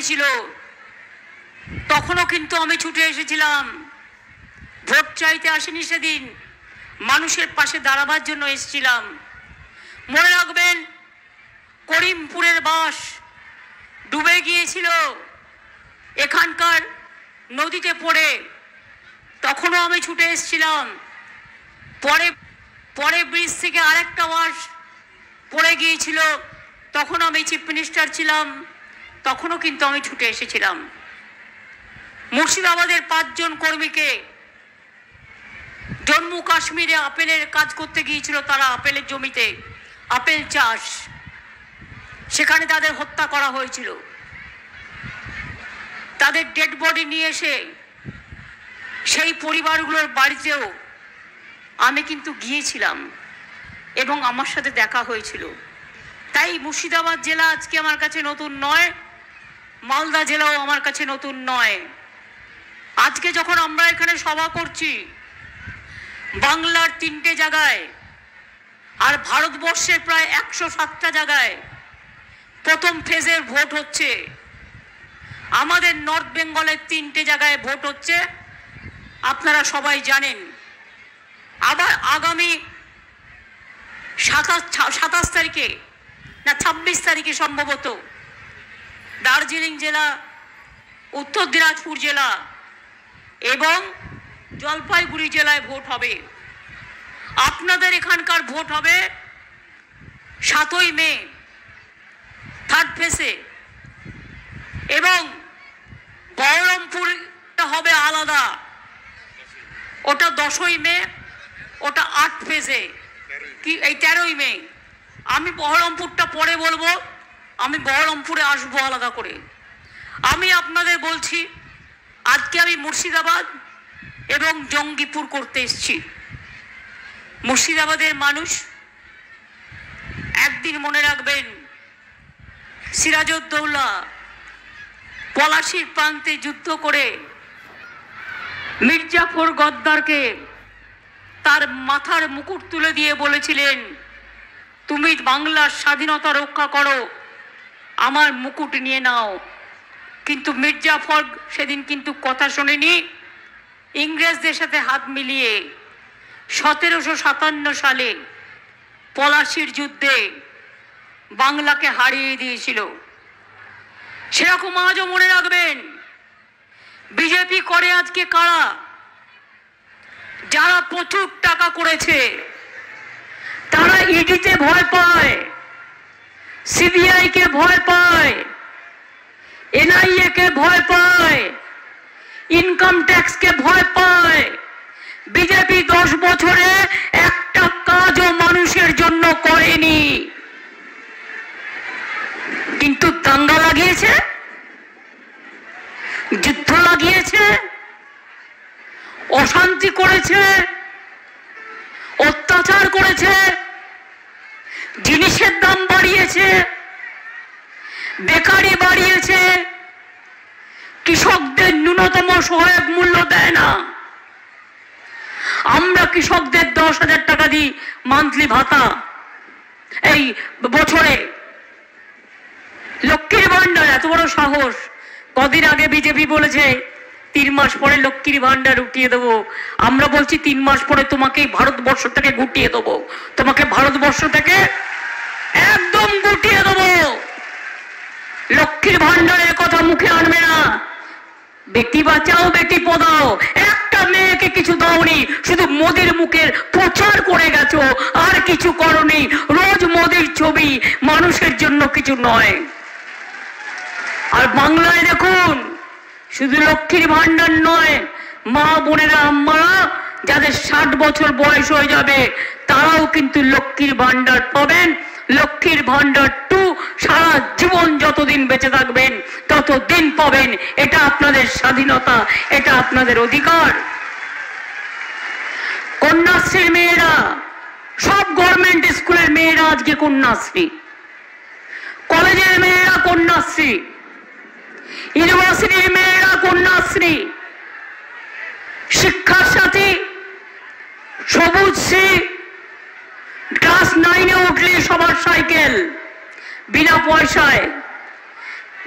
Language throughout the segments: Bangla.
গিয়েছিল তখনও কিন্তু আমি ছুটে এসেছিলাম। ভোট চাইতে আসেনি সেদিন, মানুষের পাশে দাঁড়াবার জন্য এসেছিলাম। মনে রাখবেন, করিমপুরের বাস ডুবে গিয়েছিল এখানকার নদীতে পড়ে, তখনও আমি ছুটে এসেছিলাম। পরে ব্রিজ থেকে আরেকটা বাস পড়ে গিয়েছিল, তখন আমি চিফ মিনিস্টার ছিলাম, তখনও কিন্তু আমি ছুটে এসেছিলাম। মুর্শিদাবাদের 5 জন কর্মীকে জম্মু কাশ্মীরে আপেলের কাজ করতে গিয়েছিল, তারা আপেলের জমিতে আপেল চাষ, সেখানে তাদের হত্যা করা হয়েছিল। তাদের ডেড বডি নিয়ে এসে সেই পরিবারগুলোর বাড়িতেও আমি কিন্তু গিয়েছিলাম এবং আমার সাথে দেখা হয়েছিল। তাই মুর্শিদাবাদ জেলা আজকে আমার কাছে নতুন নয়, মালদা জেলাও আমার কাছে নতুন নয়। আজকে যখন আমরা এখানে সভা করছি বাংলার 3টে জায়গায় আর ভারতবর্ষের প্রায় 107টা জায়গায় প্রথম ফেজের ভোট হচ্ছে, আমাদের নর্থ বেঙ্গলের 3টে জায়গায় ভোট হচ্ছে, আপনারা সবাই জানেন। আবার আগামী 27 তারিখে না 26 তারিখে সম্ভবত দার্জিলিং জেলা, উত্তর দিনাজপুর জেলা এবং জলপাইগুড়ি জেলায় ভোট হবে। আপনাদের এখানকার ভোট হবে 7ই মে 3rd ফেজে, এবং বহরমপুর হবে আলাদা, ওটা 10ই মে, ওটা 8 ফেজে, কি এই 13ই মে। আমি বহরমপুরটা পরে বলবো, আমি বহরমপুরে আসবো আলাদা করে। আমি আপনাদের বলছি, আজকে আমি মুর্শিদাবাদ এবং জঙ্গিপুর করতে এসেছি। মুর্শিদাবাদের মানুষ একদিন মনে রাখবেন, সিরাজউদ্দৌলা পলাশির প্রান্তে যুদ্ধ করে মির্জাফর গদ্দারকে তার মাথার মুকুট তুলে দিয়ে বলেছিলেন, তুমি বাংলার স্বাধীনতা রক্ষা করো, আমার মুকুট নিয়ে নাও। কিন্তু মির্জাফর সেদিন কিন্তু কথা শোনেনি, ইংরেজদের সাথে হাত মিলিয়ে 1757 সালে পলাশির যুদ্ধে বাংলাকে হারিয়ে দিয়েছিল। সেরকম আজও মনে রাখবেন, বিজেপি করে আজকে কারা? যারা প্রচুর টাকা করেছে তারা ইডিতে ভয় পায়, সিবিআই কে ভয় পায়, এনআইএ কে ভয় পায়, ইনকাম ট্যাক্স কে ভয় পায়। বিজেপি 10 বছরে একটা কাজও মানুষের জন্য করেনি, কিন্তু দাঙ্গা লাগিয়েছে, যুদ্ধ লাগিয়েছে, অশান্তি করেছে, অত্যাচার করেছে, জিনিসের দাম বাড়িয়েছে, বেকারি বাড়িয়েছে, কৃষকদের ন্যূনতম সহায়ক মূল্য দেয় না। আমরা কৃষকদের 10,000 টাকা দিই মান্থলি ভাতা, এই বছরে। লক্ষ্মীর ভান্ডার, এত বড় সাহস! কদিন আগে বিজেপি বলেছে 3 মাস পরে লক্ষ্মীর ভান্ডার উঠিয়ে দেবো। আমরা বলছি 3 মাস পরে তোমাকে ভারতবর্ষ থেকে গুটিয়ে দেবো, তোমাকে ভারতবর্ষ থেকে একদম গুটিয়ে দেবো। লক্ষ্মীর ভান্ডারের কথা মুখে আনবে না। বেটি বাঁচাও বেটি পড়াও, একটা মেয়েকে কিছু দাওনি, শুধু মোদির মুখের প্রচার করে গেছো, আর কিছু করনি। রোজ মোদির ছবি, মানুষের জন্য কিছু নয়। আর বাংলায় দেখুন, শুধু লক্ষ্মীর ভান্ডার নয়, মা বোনেরা আম্মারা যাদের 60 বছর বয়স হয়ে যাবে তারাও কিন্তু লক্ষ্মীর ভান্ডার পাবেন। লক্ষ্মীর ভান্ডার 2 সারা জীবন যতদিন বেঁচে থাকবেন ততদিন পাবেন। এটা আপনাদের স্বাধীনতা, এটা আপনাদের অধিকার। কন্যাশ্রীর মেয়েরা, সব গভর্নমেন্ট স্কুলের মেয়েরা আজকে কন্যাশ্রী, কলেজের মেয়েরা কন্যাশ্রী, ইউনিভার্সিটির মেয়েরা কন্যাশ্রী, শিক্ষার সাথী, সবুজ শ্রী, ক্লাস 9-এ উঠলে সবার সাইকেল বিনা পয়সায়,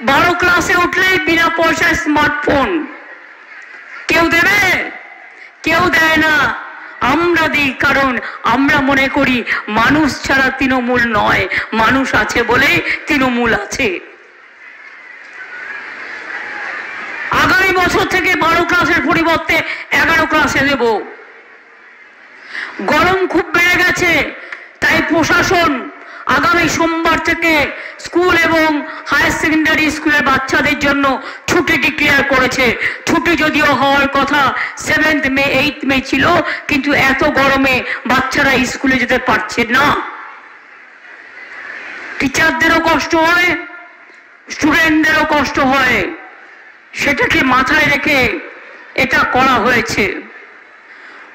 12 ক্লাসে উঠলেই বিনা পয়সায় স্মার্টফোন। কেউ দেবে? কেউ দেয় না। আমরা দিই, কারণ আমরা মনে করি মানুষ ছাড়া তৃণমূল নয়, মানুষ আছে বলে তৃণমূল আছে। আগামী বছর থেকে 12 ক্লাসের পরিবর্তে 11 ক্লাসে দেব। গরম খুব বেড়ে গেছে, তাই প্রশাসন আগামী সোমবার থেকে স্কুল এবং হায়ার সেকেন্ডারি স্কুলের বাচ্চাদের জন্য ছুটি ডিক্লেয়ার করেছে। ছুটি যদিও হওয়ার কথা 7th মে 8th মে ছিল, কিন্তু এত গরমে বাচ্চারা স্কুলে যেতে পারছে না। টিচারদেরও কষ্ট হয়, স্টুডেন্টদেরও কষ্ট হয়, সেটাকে মাথায় রেখে এটা করা হয়েছে।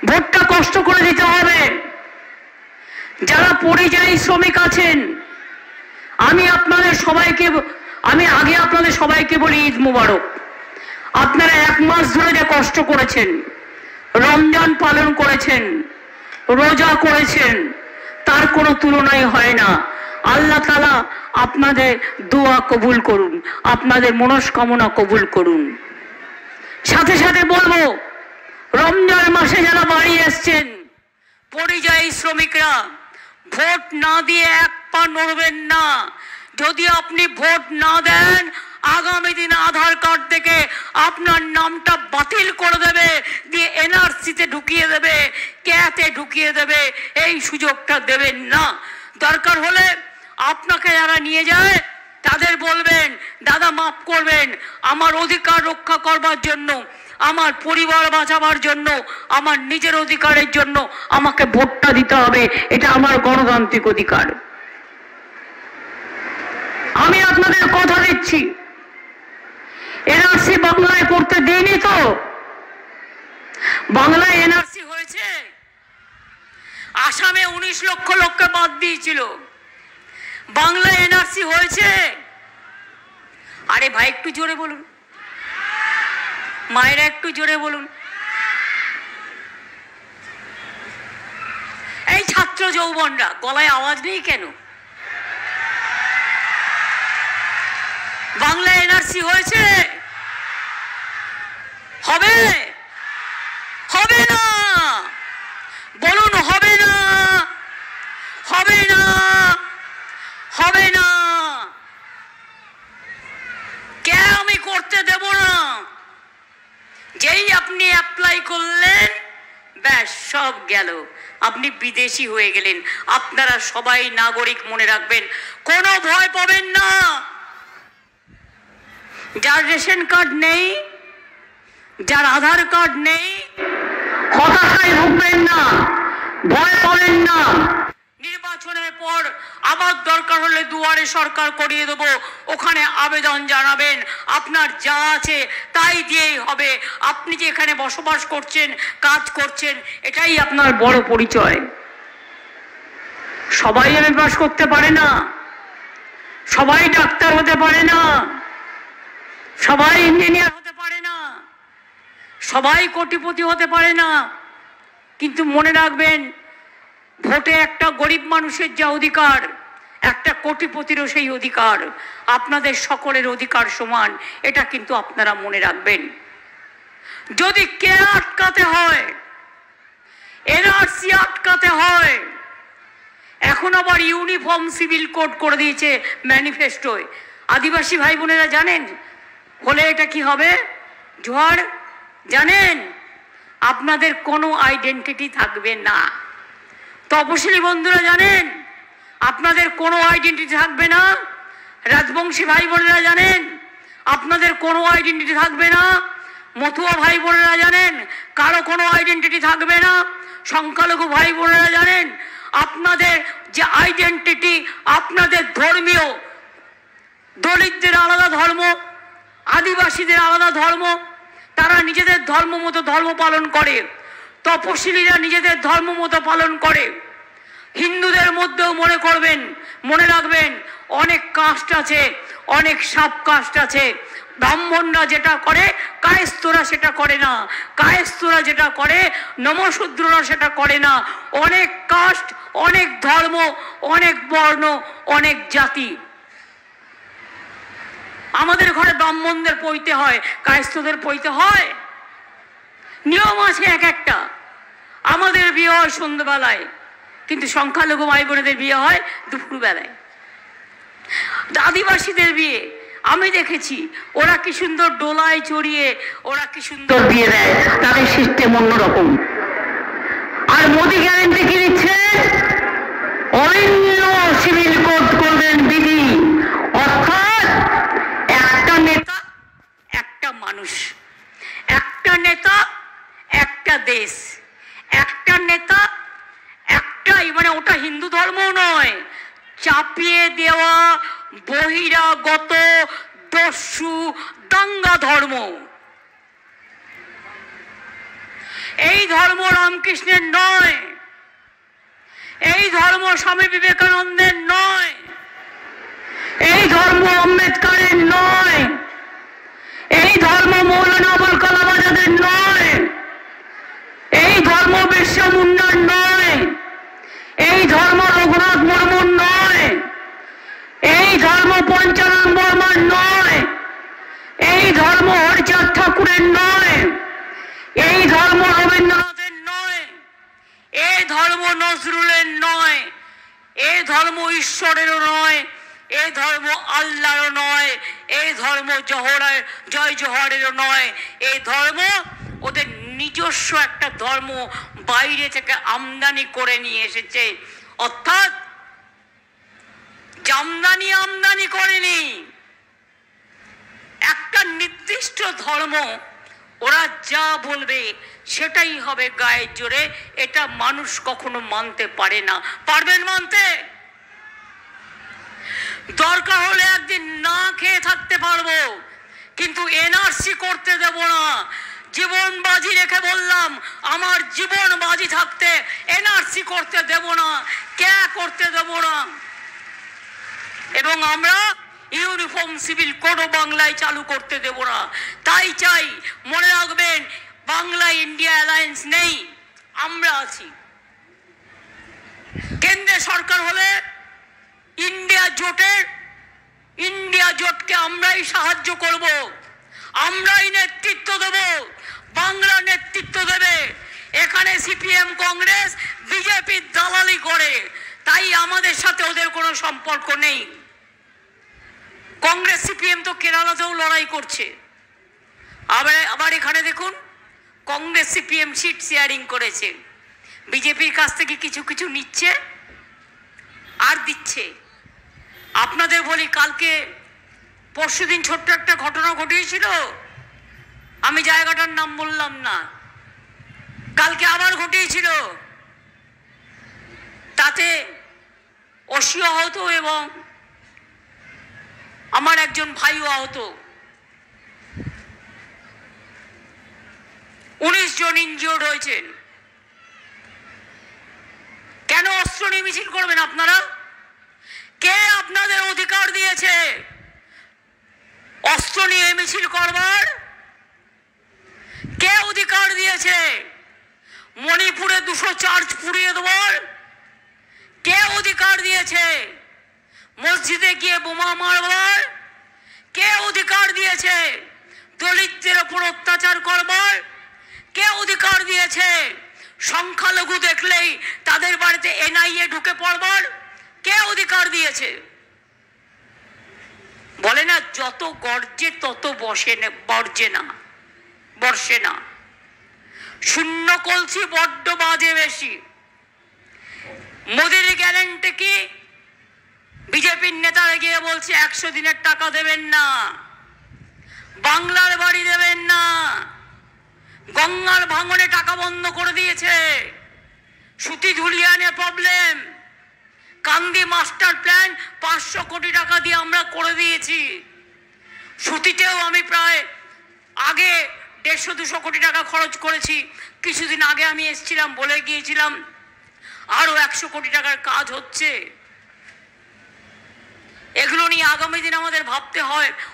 ভোটটা কষ্ট করে দিতে হবে। যারা পরিযায়ী শ্রমিক আছেন, আমি আগে আপনাদের সবাইকে বলি ঈদ মুবারক। আপনারা 1 মাস ধরে যে কষ্ট করেছেন, রমজান পালন করেছেন, রোজা করেছেন, তার কোনো তুলনাই হয় না। আল্লাহ তাআলা আপনাদের দোয়া কবুল করুন, আপনাদের মনস্কামনা কবুল করুন। সাথে সাথে বলবো, রমজান মাসে যারা বাড়ি এসছেন পরিযায়ী শ্রমিকরা, ভোট না দিয়ে এক পা নড়বেন না। যদি আপনি ভোট না দেন, আগামী দিন আধার কার্ড থেকে আপনার নামটা বাতিল করে দেবে, দিয়ে এনআরসিতে ঢুকিয়ে দেবে, ক্যাতে ঢুকিয়ে দেবে। এই সুযোগটা দেবেন না। দরকার হলে আপনাকে যারা নিয়ে যায় তাদের বলবেন, দাদা মাফ করবেন, আমার অধিকার রক্ষা করবার জন্য, আমার পরিবার বাঁচাবার জন্য, আমার নিজের অধিকারের জন্য আমাকে ভোটটা দিতে হবে। এটা আমার গণতান্ত্রিক অধিকার। আমি আপনাদের কথা দিচ্ছি, এনআরসি বাংলায় করতে দেয়নি তো? বাংলায় এনআরসি হয়েছে। আসামে 19 লক্ষ লোককে বাদ দিয়েছিল, বাংলায় এনআরসি হয়েছে। আরে ভাই একটু জোরে বলুন, মায়েরা একটু জোরে বলুন। এই ছাত্র যৌবনরা, গলায় আওয়াজ নেই কেন? বাংলায় এনআরসি হয়েছে? হবে? হবে না? বলুন হবে না? হবে না? হবে না? কে আমি করতে দেব না? যেই আপনি অ্যাপ্লাই করলেন, ব্যাস সব গেল, আপনি বিদেশি হয়ে গেলেন। আপনারা সবাই নাগরিক, মনে রাখবেন, কোনো ভয় পাবেন না। যার রেশন কার্ড নেই, যার আধার কার্ড নেই, হতাশায় ভুগবেন না, ভয় পাবেন না। নির্বাচনের পর আবার দরকার হলে দুয়ারে সরকার করিয়ে দেব, ওখানে আবেদন জানাবেন, আপনার যা আছে তাই দিয়েই হবে। আপনি যে এখানে বসবাস করছেন, কাজ করছেন, এটাই আপনার বড় পরিচয়। সবাই এমএ পাস করতে পারে না, সবাই ডাক্তার হতে পারে না, সবাই ইঞ্জিনিয়ার হতে পারে না, সবাই কোটিপতি হতে পারে না। কিন্তু মনে রাখবেন, ভোটে একটা গরিব মানুষের যা অধিকার, একটা কোটিপতিরও সেই অধিকার। আপনাদের সকলের অধিকার সমান, এটা কিন্তু আপনারা মনে রাখবেন। যদি কে আটকাতে হয়, এনআরসি আটকাতে হয়, এখন আবার ইউনিফর্ম সিভিল কোড করে দিয়েছে ম্যানিফেস্টোয়। আদিবাসী ভাই বোনেরা জানেন হলে এটা কি হবে? জোয়ার জানেন? আপনাদের কোনো আইডেন্টিটি থাকবে না। তপশিলি বন্ধুরা জানেন আপনাদের কোনো আইডেন্টিটি থাকবে না। রাজবংশী ভাই বোনেরা জানেন আপনাদের কোনো আইডেন্টিটি থাকবে না। মতুয়া ভাই বোনেরা জানেন কারো কোনো আইডেন্টিটি থাকবে না। সংখ্যালঘু ভাই বোনেরা জানেন আপনাদের যে আইডেন্টিটি, আপনাদের ধর্মীয়, দলিতদের আলাদা ধর্ম, আদিবাসীদের আলাদা ধর্ম, তারা নিজেদের ধর্ম মতো ধর্ম পালন করে, তপশিলীরা নিজেদের ধর্ম মতো পালন করে। হিন্দুদের মধ্যেও মনে রাখবেন অনেক কাস্ট আছে, অনেক সাব কাস্ট আছে। ব্রাহ্মণরা যেটা করে কায়স্থরা সেটা করে না, কায়স্থরা যেটা করে নমশূদ্ররা সেটা করে না। অনেক কাস্ট, অনেক ধর্ম, অনেক বর্ণ, অনেক জাতি। আমাদের ঘরে ব্রাহ্মণদের পইতে হয়, কায়স্থদের পইতে হয়, নিয়ম আছে এক একটা। আমাদের বিয়ে হয় সন্ধ্যাবেলায়, কিন্তু সংখ্যালঘু ভাই বোনেদের বিয়ে হয় দুপুরবেলায়। আদিবাসীদের বিয়ে আমি দেখেছি, ওরা কি সুন্দর ডোলায় চড়িয়ে ওরা কি সুন্দর বিয়ে দেয়, তাদের সিস্টেম অন্যরকম। আর মোদি গ্যারেন্টি কি দিচ্ছে? অন্য সিভিল কোড করবেন বিধি, অর্থাৎ একটা নেতা একটা মানুষ, একটা নেতা একটা দেশ, একটা নেতা একটাই, মানে ওটা হিন্দু ধর্মও নয়, চাপিয়ে দেওয়া বহিরাগত দস্যু দাঙ্গা ধর্ম। এই ধর্ম রামকৃষ্ণের নয়, এই ধর্ম স্বামী বিবেকানন্দের নয়, এই ধর্ম আম্বেদকরের নয়, এই ধর্ম মৌলানা আবুল কালাম আজাদের নয়, এই ধর্ম বিরসা মুন্ডার নয়, এই ধর্ম রঘুনাথ মুর্মুর নয়, এই ধর্ম পঞ্চানন বর্মার নয়, এই ধর্ম হরিচাঁদ ঠাকুরের নয়, এই ধর্ম রবীন্দ্রনাথের নয়, এই ধর্ম নজরুলের নয়, এই ধর্ম ঈশ্বরেরও নয়, এই ধর্ম আল্লাহরও নয়, এই ধর্ম জয় জোহরেরও নয়। এই ধর্ম ওদের নিজস্ব একটা ধর্ম বাইরে থেকে আমদানি করে নিয়ে এসেছে, অর্থাৎ আমদানি করেনি। একটা নির্দিষ্ট ধর্ম, ওরা যা বলবে সেটাই হবে গায়ের জোরে। এটা মানুষ কখনো মানতে পারে না। পারবেন মানতে? দরকার হলে একদিন না খেয়ে থাকতে পারবো, কিন্তু এনআরসি করতে দেব না। জীবন বাজি রেখে বললাম, আমার জীবন বাজি থাকতে এনআরসি করতে দেব না, কে করতে দেব না। এবং আমরা ইউনিফর্ম সিভিল কোডও বাংলায় চালু করতে দেব না। তাই চাই, মনে রাখবেন, বাংলা ইন্ডিয়া অ্যালায়েন্স নেই, আমরা আছি। কেন্দ্রে সরকার হলে ইন্ডিয়া জোটকে আমরাই সাহায্য করব, আমরাই নেতৃত্ব দেব, বাংলা নেতৃত্ব দেবে। এখানে সিপিএম কংগ্রেস বিজেপির দালালি করে, তাই আমাদের সাথে ওদের কোনো সম্পর্ক নেই। কংগ্রেস সিপিএম তো কেরালাতেও লড়াই করছে। আবার এখানে দেখুন, কংগ্রেস সিপিএম সিট শেয়ারিং করেছে, বিজেপির কাছ থেকে কিছু কিছু নিচ্ছে আর দিচ্ছে। আপনাদের বলি, কালকে পরশুদিন ছোট্ট একটা ঘটনা ঘটিয়েছিল, আমি জায়গাটার নাম বললাম না, কালকে আবার ঘটিয়েছিল। তাতে অসি আহত এবং আমার একজন ভাইও আহত, 19 জন ইনজিওর্ড হয়েছেন। কেন অস্ত্র নিয়ে মিছিল করবেন আপনারা? কে আপনাদের অধিকার দিয়েছে অস্ত্র নিয়ে মিছিল করবার? কে অধিকার দিয়েছে মণিপুরে 200 চার্চ পুড়িয়ে দেওয়ার? কে অধিকার দিয়েছে মসজিদে গিয়ে বোমা মারবার? কে অধিকার দিয়েছে দলিতদের ওপর অত্যাচার করবার? কে অধিকার দিয়েছে সংখ্যালঘু দেখলেই তাদের বাড়িতে এনআইএ ঢুকে পড়বার? কে অধিকার দিয়েছে? বলে না, যত গর্জে তত বর্ষে না। শূন্য কলসি বড্ড বাজে বেশি। মোদির গ্যারান্টি কি? বিজেপির নেতারা গিয়ে বলছে 100 দিনের টাকা দেবেন না, বাংলার বাড়ি দেবেন না, গঙ্গার ভাঙনে টাকা বন্ধ করে দিয়েছে, সুতি ধুলিয়ানে প্রবলেম, কান্দি মাস্টার প্ল্যান 500 কোটি টাকা দিয়ে আমরা করে দিয়েছি। সুতিতেও আমি প্রায় আগে 150-200 কোটি টাকা খরচ করেছি। কিছুদিন আগে আমি এসেছিলাম, বলে গিয়েছিলাম আরো 100 কোটি টাকার কাজ হচ্ছে। এগুলো নিয়ে আগামী দিন আমাদের ভাবতে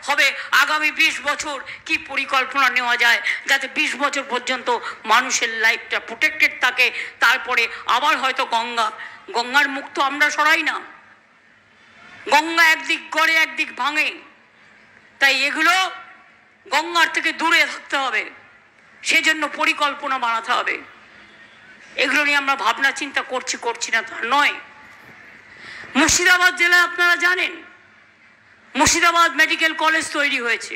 হবে আগামী 20 বছর কি পরিকল্পনা নেওয়া যায়, যাতে 20 বছর পর্যন্ত মানুষের লাইফটা প্রোটেক্টেড থাকে। তারপরে আবার হয়তো গঙ্গার মুখ তো আমরা সরাই না, গঙ্গা একদিক গড়ে একদিক ভাঙে। তাই এগুলো গঙ্গার থেকে দূরে থাকতে হবে, সেজন্য পরিকল্পনা বানাতে হবে। এগুলো নিয়ে আমরা ভাবনা চিন্তা করছি না তা নয়। মুর্শিদাবাদ জেলায় আপনারা জানেন মুর্শিদাবাদ মেডিকেল কলেজ তৈরি হয়েছে,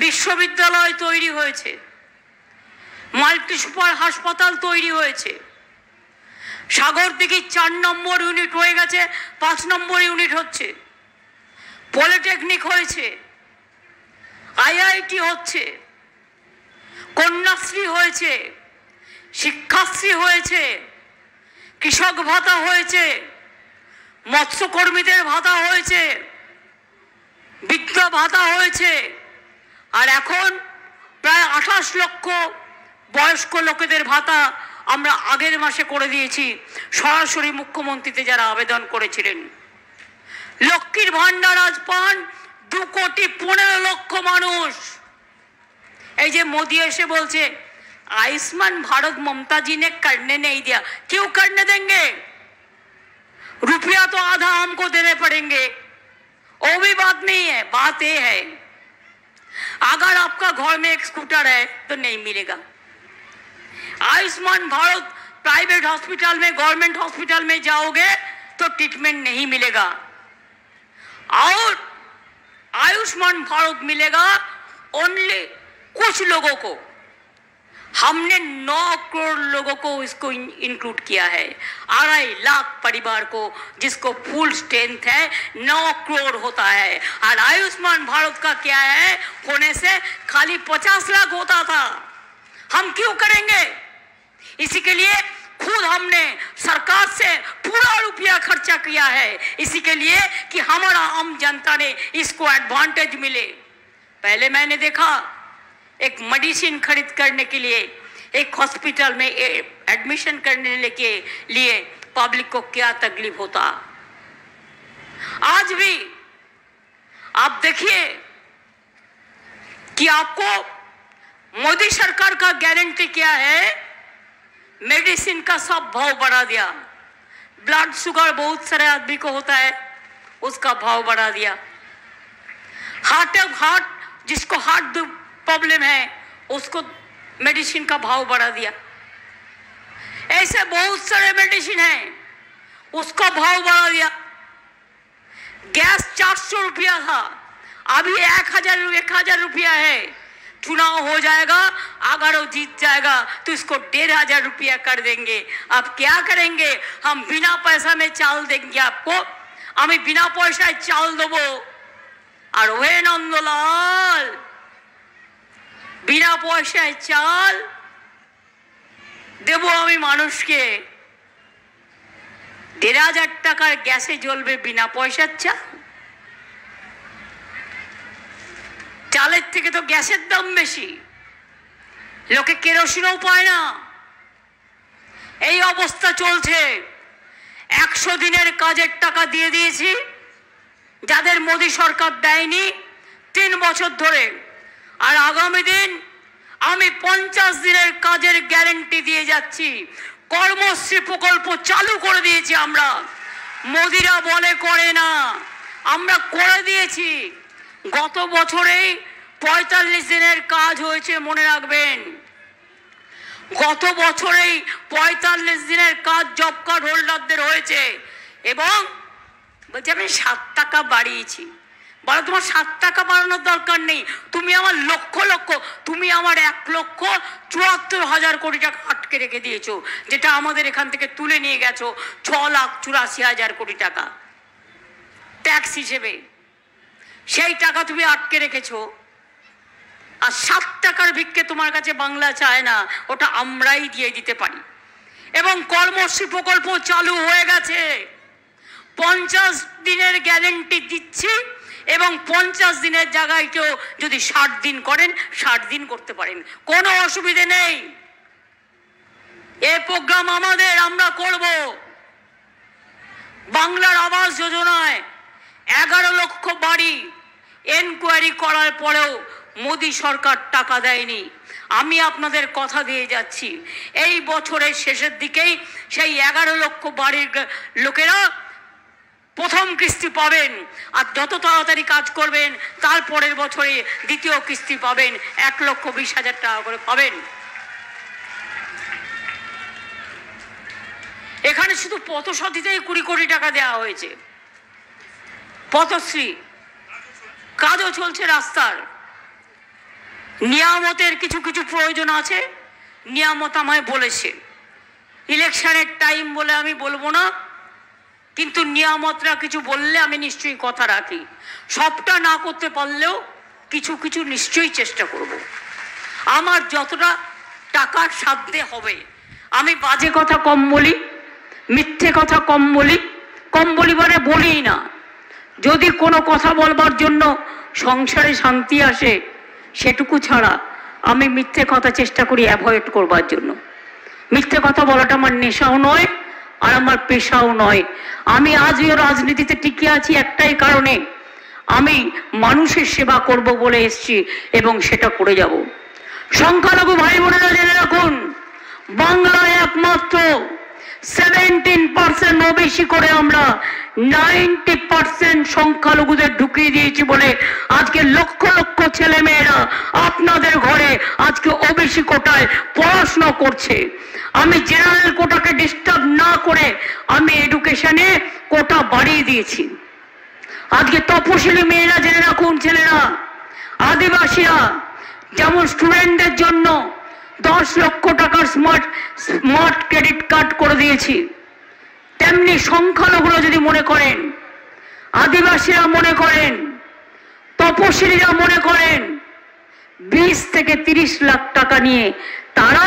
বিশ্ববিদ্যালয় তৈরি হয়েছে, মাল্টি সুপার হাসপাতাল তৈরি হয়েছে, সাগরদিঘির 4 নম্বর ইউনিট হয়ে গেছে, 5 নম্বর ইউনিট হচ্ছে, পলিটেকনিক হয়েছে, আইআইটি হচ্ছে, কন্যাশ্রী হয়েছে, শিক্ষাশ্রী হয়েছে, কৃষক ভাতা হয়েছে, মৎস্যকর্মীদের ভাতা হয়েছে, বিধবা ভাতা হয়েছে, আর এখন প্রায় 28 লক্ষ বয়স্ক লোকেদের ভাতা আমরা আগের মাসে করে দিয়েছি, সরাসরি মুখ্যমন্ত্রীতে যারা আবেদন করেছিলেন। লক্ষ্মীর ভান্ডার আজ পান 2,15,00,000 মানুষ। এই যে মোदी এসে বলছে आयुष्मान भारत ममता जी ने करने नहीं दिया, क्यों करने देंगे? रुपया तो आधा हमको देने पड़ेंगे, वो भी बात नहीं है। बात ये है अगर आपका घर में एक स्कूटर है तो नहीं मिलेगा। आयुष्मान भारत प्राइवेट हॉस्पिटल में, गवर्नमेंट हॉस्पिटल में जाओगे तो ट्रीटमेंट नहीं मिलेगा, और आयुष्मान भारत मिलेगा ओनली कुछ लोगों को। हमने 9 करोड़ लोगों को इसको इंक्लूड किया है, 2.5 लाख परिवार को, जिसको फुल स्ट्रेंथ है 9 करोड़ होता है। और आयुष्मान भारत का क्या है, होने से खाली 50 लाख होता था। हम क्यों करेंगे? इसी के लिए खुद हमने सरकार से पूरा रुपया खर्चा किया है, इसी के लिए कि हमारा आम जनता ने इसको एडवांटेज मिले। पहले मैंने देखा एक मेडिसिन खरीद करने के लिए एक हॉस्पिटल में एडमिशन करने के लिए पब्लिक को क्या तकलीफ होता। आज भी आप देखिए कि आपको मोदी सरकार का गारंटी क्या है, मेडिसिन का सब भाव बढ़ा दिया। ब्लड शुगर बहुत सारे आदमी को होता है, उसका भाव बढ़ा दिया। हार्ट जिसको हार्ट प्रॉब्लम है उसको मेडिसिन का भाव बढ़ा दिया। ऐसे बहुत सारे मेडिसिन हैं, उसका भाव बढ़ा दिया। गैस 400 रुपया था, अभी 1,000 रुपया है। चुनाव हो जाएगा, अगर वो जीत जाएगा तो इसको 1,500 रुपया कर देंगे। अब क्या करेंगे? हम बिना पैसा में चाल देंगे आपको, हमें बिना पैसा चाल देबो। और वे नंदलाल बिना পয়সায় চাল দেব আমি মানুষকে, 1,500 টাকার গ্যাসে জ্বলবে বিনা পয়সার চাল? চালের থেকে তো গ্যাসের দাম বেশি, লোকে কেরোসিনও পায় না। এই অবস্থা চলছে। 100 দিনের কাজের টাকা দিয়ে দিয়েছি যাদের মোদী সরকার দেয়নি 3 বছর ধরে, আর আগামী দিন আমি 50 দিনের কাজের গ্যারান্টি দিয়ে যাচ্ছি। কর্মশ্রী প্রকল্প চালু করে দিয়েছি আমরা, মোদিরা বলে করে না, আমরা করে দিয়েছি। গত বছরেই 45 দিনের কাজ হয়েছে, মনে রাখবেন। গত বছরেই 45 দিনের কাজ জব কার্ড হোল্ডারদের হয়েছে, এবং বলছে আমি 7 টাকা বাড়িয়েছি। বলো তোমার 7 টাকা বাড়ানোর দরকার নেই, তুমি আমার তুমি আমার 1,74,000 কোটি টাকা আটকে রেখে দিয়েছো, যেটা আমাদের এখান থেকে তুলে নিয়ে গেছো 6,84,000 কোটি টাকা ট্যাক্স হিসেবে। সেই টাকা তুমি আটকে রেখেছো, আর 7 টাকার ভিক্ষে তোমার কাছে বাংলা চায় না, ওটা আমরাই দিয়ে দিতে পারি। এবং কর্মশ্রী প্রকল্প চালু হয়ে গেছে, 50 দিনের গ্যারান্টি দিচ্ছি, এবং 50 দিনের জায়গায় কেউ যদি 60 দিন করেন 60 দিন করতে পারেন, কোনো অসুবিধে নেই। এই প্রোগ্রাম আমাদের, আমরা করব। বাংলার আবাস যোজনায় 11 লক্ষ বাড়ি এনকোয়ারি করার পরেও মোদী সরকার টাকা দেয়নি। আমি আপনাদের কথা দিয়ে যাচ্ছি, এই বছরের শেষের দিকেই সেই 11 লক্ষ বাড়ির লোকেরা প্রথম কিস্তি পাবেন, আর যত তাড়াতাড়ি কাজ করবেন তার পরের বছরে দ্বিতীয় কিস্তি পাবেন, 1,20,000 টাকা করে পাবেন। এখানে শুধু পথসাথীতেই 20 কোটি টাকা দেওয়া হয়েছে, পথশ্রী কাজও চলছে রাস্তার। নিয়ামতের কিছু কিছু প্রয়োজন আছে, নিয়ামত আমায় বলেছে, ইলেকশনের টাইম বলে আমি বলবো না, কিন্তু নিয়ামতরা কিছু বললে আমি নিশ্চয়ই কথা রাখি। সবটা না করতে পারলেও কিছু কিছু নিশ্চয়ই চেষ্টা করব। আমার যতটা টাকার সাধ্যে হবে। আমি বাজে কথা কম বলি, মিথ্যে কথা কম বলি, কম বলিবারে বলি না। যদি কোনো কথা বলবার জন্য সংসারে শান্তি আসে সেটুকু ছাড়া আমি মিথ্যে কথা চেষ্টা করি অ্যাভয়েড করবার জন্য। মিথ্যে কথা বলাটা আমার নেশাও নয়, আর আমার পেশাও নয়। আমি আজও রাজনীতিতে টিকে আছি একটাই কারণে, আমি মানুষের সেবা করব বলে এসেছি এবং সেটা করে যাব। সংখ্যালঘু ভাই বোনেরা জেনে রাখুন, বাংলায় একমাত্র 17% ওবিসি করে আমরা 90% সংখ্যালঘুদের ঢুকিয়ে দিয়েছি বলে আজকে লক্ষ লক্ষ ছেলে মেয়েরা আপনাদের ঘরে আজকে ওবিসি কোটায় পড়াশোনা করছে। আমি জেনারেল কোটাকে ডিস্টার্ব না করে আমি এডুকেশনে কোটা বাড়িয়ে দিয়েছি। আজকে তপশিলি মেয়েরা জেনে রাখুন, ছেলেরা, আদিবাসীরা, যেমন স্টুডেন্টদের জন্য 10 লক্ষ টাকার স্মার্ট ক্রেডিট কার্ড করে দিয়েছি, তেমনি সংখ্যালঘুরা যদি মনে করেন, আদিবাসীরা মনে করেন, তপশিলীরা মনে করেন 20 থেকে 30 লাখ টাকা নিয়ে তারা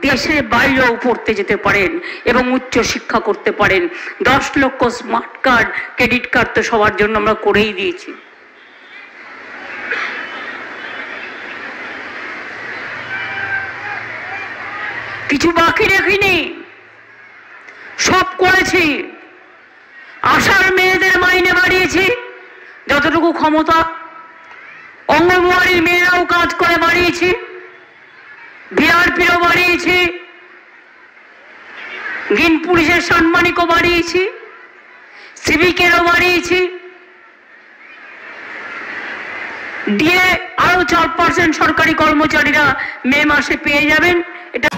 দেশের বাইরেও পড়তে যেতে পারেন এবং উচ্চ শিক্ষা করতে পারেন। 10 লক্ষ স্মার্ট কার্ড, ক্রেডিট কার্ড তো সবার জন্য আমরা করেই দিয়েছি। কিছু বাকি রাখিনি, সব করেছি। আশার মেয়েদের মাইনে বাড়িয়েছি যতটুকু ক্ষমতা, অঙ্গনওয়াড়ির মেয়েরাও কাজ করে বাড়িয়েছি, বিআরপিও বাড়িয়েছি, গ্রিন পুলিশের সাম্মানিকও বাড়িয়েছি, সিভিকেরও বাড়িয়েছি, দিয়ে আরো 4% সরকারি কর্মচারীরা মে মাসে পেয়ে যাবেন। এটা